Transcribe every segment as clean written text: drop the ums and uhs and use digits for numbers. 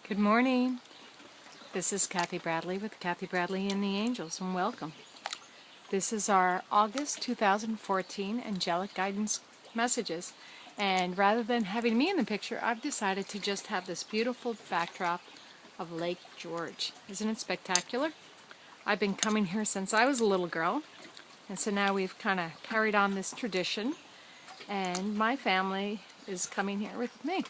Good morning. This is Kathy Bradley with Kathy Bradley and the Angels, and welcome. This is our August 2014 Angelic Guidance Messages, and rather than having me in the picture, I've decided to just have this beautiful backdrop of Lake George. Isn't it spectacular? I've been coming here since I was a little girl, and so now we've kind of carried on this tradition, and my family is coming here with me.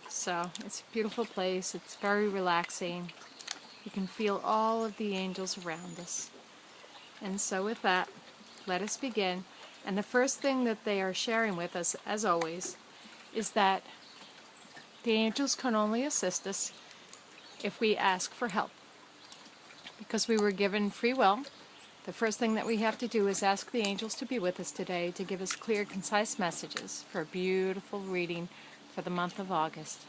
So it's a beautiful place. It's very relaxing. You can feel all of the angels around us. And so with that, let us begin. And the first thing that they are sharing with us, as always, is that the angels can only assist us if we ask for help. Because we were given free will, the first thing that we have to do is ask the angels to be with us today to give us clear, concise messages for a beautiful reading for the month of August.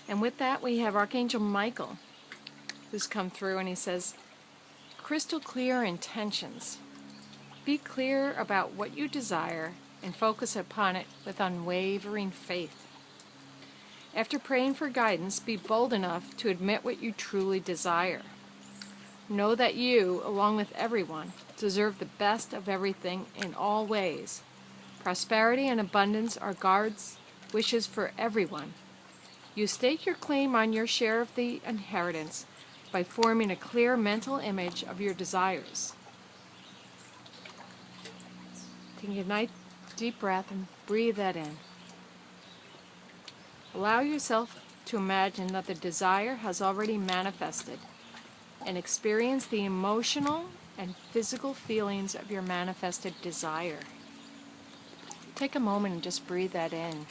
And with that, we have Archangel Michael, who's come through, and he says, crystal clear intentions. Be clear about what you desire and focus upon it with unwavering faith. After praying for guidance, be bold enough to admit what you truly desire. Know that you, along with everyone, deserve the best of everything in all ways. Prosperity and abundance are God's wishes for everyone. You stake your claim on your share of the inheritance by forming a clear mental image of your desires. Take a nice deep breath and breathe that in. Allow yourself to imagine that the desire has already manifested and experience the emotional and physical feelings of your manifested desire. Take a moment and just breathe that in.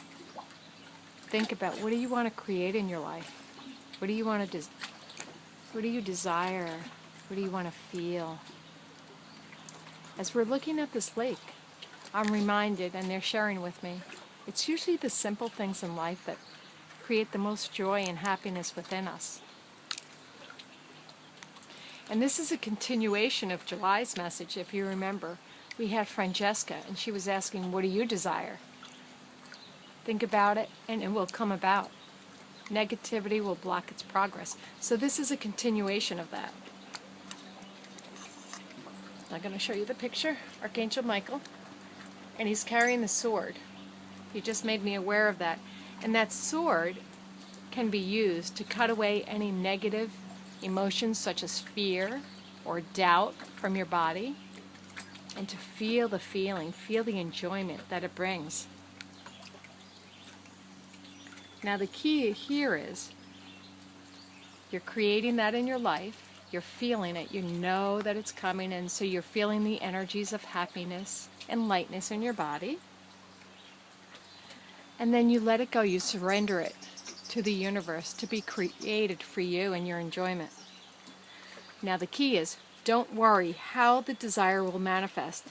Think about, what do you want to create in your life? What do you want to what do you desire? What do you want to feel? As we're looking at this lake, I'm reminded, and they're sharing with me, it's usually the simple things in life that create the most joy and happiness within us. And this is a continuation of July's message. If you remember, we had Francesca, and she was asking, what do you desire? Think about it, and it will come about. Negativity will block its progress. So this is a continuation of that. I'm going to show you the picture. Archangel Michael, and he's carrying the sword. He just made me aware of that. And that sword can be used to cut away any negative emotions such as fear or doubt from your body, and to feel the feeling, feel the enjoyment that it brings. Now the key here is you're creating that in your life, you're feeling it, you know that it's coming, and so you're feeling the energies of happiness and lightness in your body. And then you let it go, you surrender it to the universe to be created for you and your enjoyment. Now the key is, don't worry how the desire will manifest.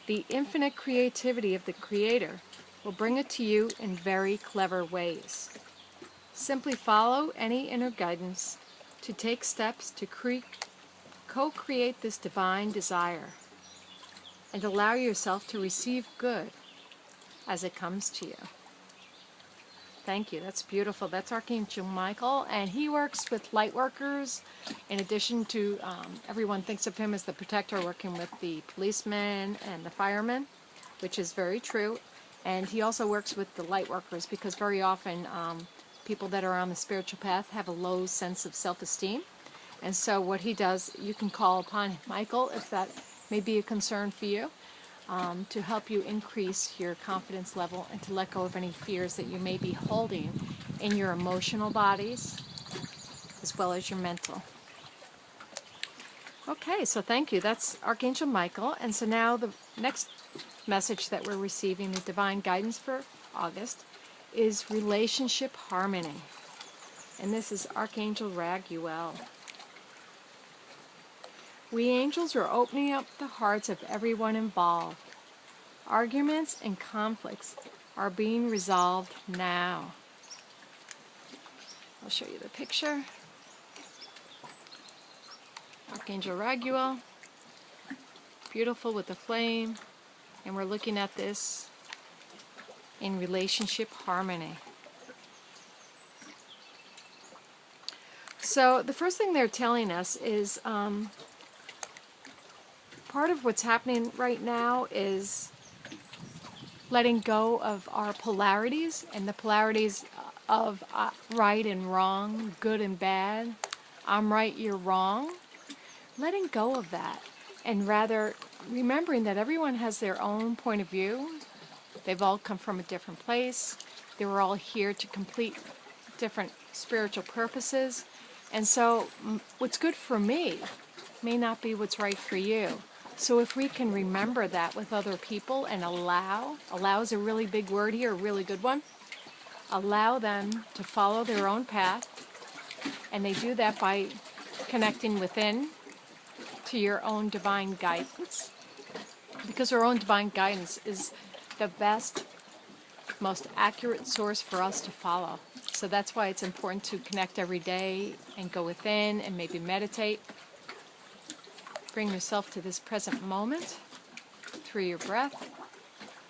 The infinite creativity of the Creator will bring it to you in very clever ways. Simply follow any inner guidance to take steps to co-create this divine desire, and allow yourself to receive good as it comes to you. Thank you. That's beautiful. That's Archangel Michael, and he works with light workers. In addition to, everyone thinks of him as the protector, working with the policemen and the firemen, which is very true. And he also works with the light workers, because very often people that are on the spiritual path have a low sense of self-esteem. And so what he does, you can call upon Michael if that may be a concern for you, to help you increase your confidence level and to let go of any fears that you may be holding in your emotional bodies as well as your mental. Okay, so thank you. That's Archangel Michael. And so now the next message that we're receiving, the divine guidance for August, is relationship harmony. And this is Archangel Raguel. We angels are opening up the hearts of everyone involved. Arguments and conflicts are being resolved now. I'll show you the picture. Archangel Raguel, beautiful with the flame, and we're looking at this in relationship harmony. So the first thing they're telling us is part of what's happening right now is letting go of our polarities, and the polarities of right and wrong, good and bad, I'm right, you're wrong. Letting go of that, and rather remembering that everyone has their own point of view. They've all come from a different place. They were all here to complete different spiritual purposes. And so what's good for me may not be what's right for you. So if we can remember that with other people and allow is a really big word here, a really good one, allow them to follow their own path. And they do that by connecting within to your own divine guidance. Because our own divine guidance is the best, most accurate source for us to follow. So that's why it's important to connect every day and go within and maybe meditate. Bring yourself to this present moment through your breath,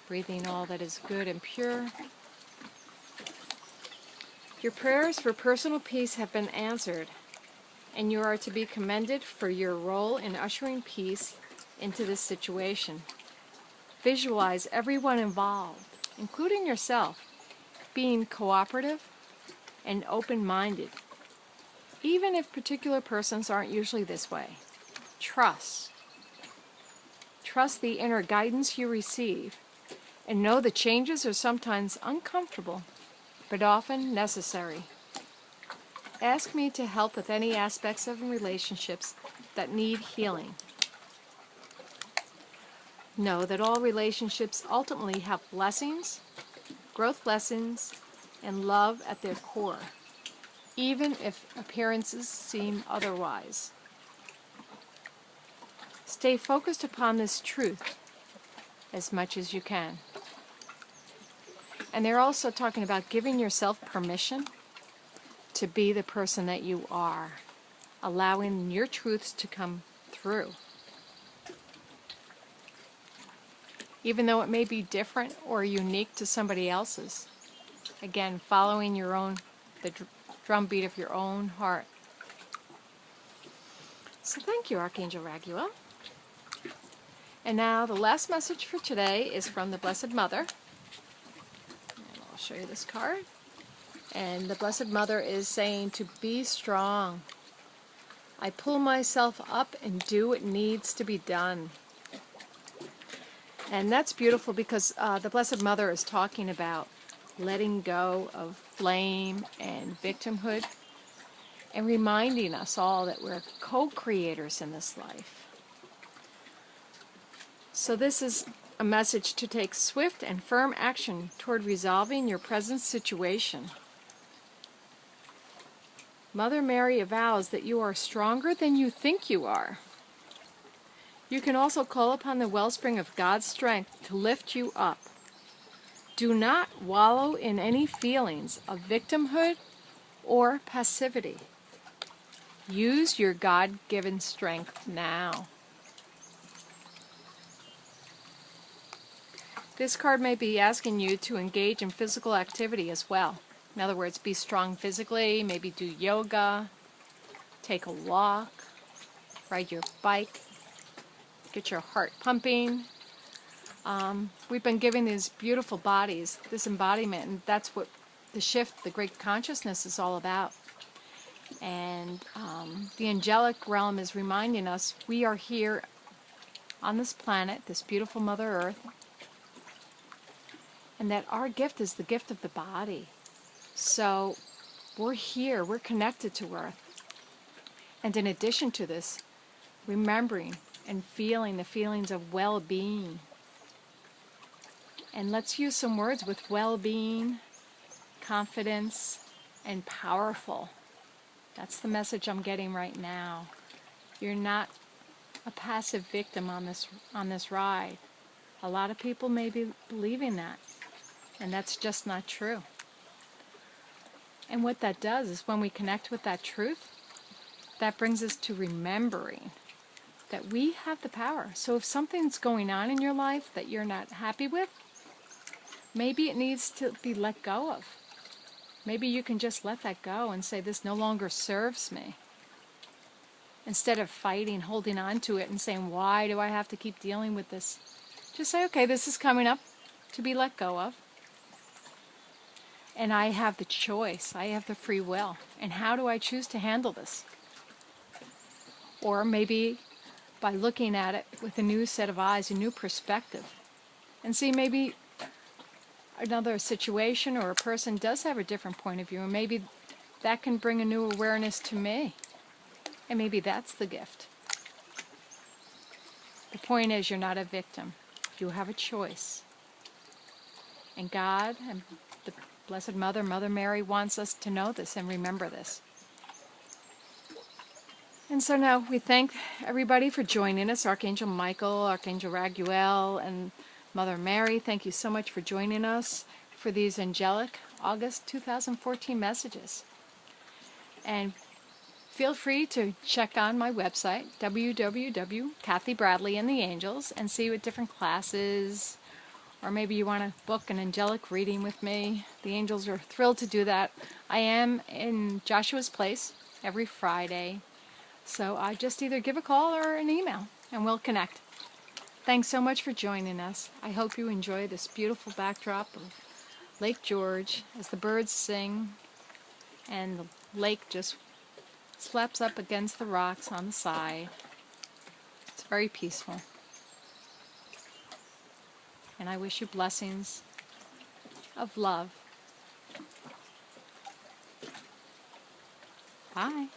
breathing all that is good and pure. Your prayers for personal peace have been answered, and you are to be commended for your role in ushering peace into this situation. Visualize everyone involved, including yourself, being cooperative and open-minded, even if particular persons aren't usually this way. Trust. Trust the inner guidance you receive, and know the changes are sometimes uncomfortable, but often necessary. Ask me to help with any aspects of relationships that need healing. Know that all relationships ultimately have blessings, growth lessons, and love at their core, even if appearances seem otherwise. Stay focused upon this truth as much as you can. And they're also talking about giving yourself permission to be the person that you are, allowing your truths to come through. Even though it may be different or unique to somebody else's. Again, following your own, the drumbeat of your own heart. So thank you, Archangel Raguel. And now the last message for today is from the Blessed Mother. And I'll show you this card. And the Blessed Mother is saying to be strong. I pull myself up and do what needs to be done. And that's beautiful because the Blessed Mother is talking about letting go of blame and victimhood and reminding us all that we're co-creators in this life. So this is a message to take swift and firm action toward resolving your present situation. Mother Mary avows that you are stronger than you think you are. You can also call upon the wellspring of God's strength to lift you up. Do not wallow in any feelings of victimhood or passivity. Use your God-given strength now. This card may be asking you to engage in physical activity as well. In other words, be strong physically, maybe do yoga, take a walk, ride your bike, get your heart pumping. We've been given these beautiful bodies, this embodiment, and that's what the shift, the great consciousness is all about. And the angelic realm is reminding us we are here on this planet, this beautiful Mother Earth, and that our gift is the gift of the body. So we're here, we're connected to Earth. And in addition to this, remembering and feeling the feelings of well-being. And let's use some words with well-being, confidence, and powerful. That's the message I'm getting right now. You're not a passive victim on this ride. A lot of people may be believing that, and that's just not true. And what that does is when we connect with that truth, that brings us to remembering that we have the power. So if something's going on in your life that you're not happy with, maybe it needs to be let go of. maybe you can just let that go and say, this no longer serves me. Instead of fighting, holding on to it and saying, why do I have to keep dealing with this? Just say, okay, this is coming up to be let go of. And I have the choice. I have the free will. And how do I choose to handle this? Or maybe by looking at it with a new set of eyes, a new perspective, and see maybe another situation or a person does have a different point of view, and maybe that can bring a new awareness to me. And maybe that's the gift. The point is, you're not a victim. You have a choice. And God and the Blessed Mother, Mother Mary, wants us to know this and remember this. And so now we thank everybody for joining us. Archangel Michael, Archangel Raguel, and Mother Mary, thank you so much for joining us for these angelic August 2014 messages. And feel free to check on my website, www.kathybradleyandtheangels, and see what different classes, or maybe you want to book an angelic reading with me. The angels are thrilled to do that. I am in Joshua's Place every Friday. So I just either give a call or an email, and we'll connect. Thanks so much for joining us. I hope you enjoy this beautiful backdrop of Lake George as the birds sing and the lake just slaps up against the rocks on the side. It's very peaceful. And I wish you blessings of love. Bye.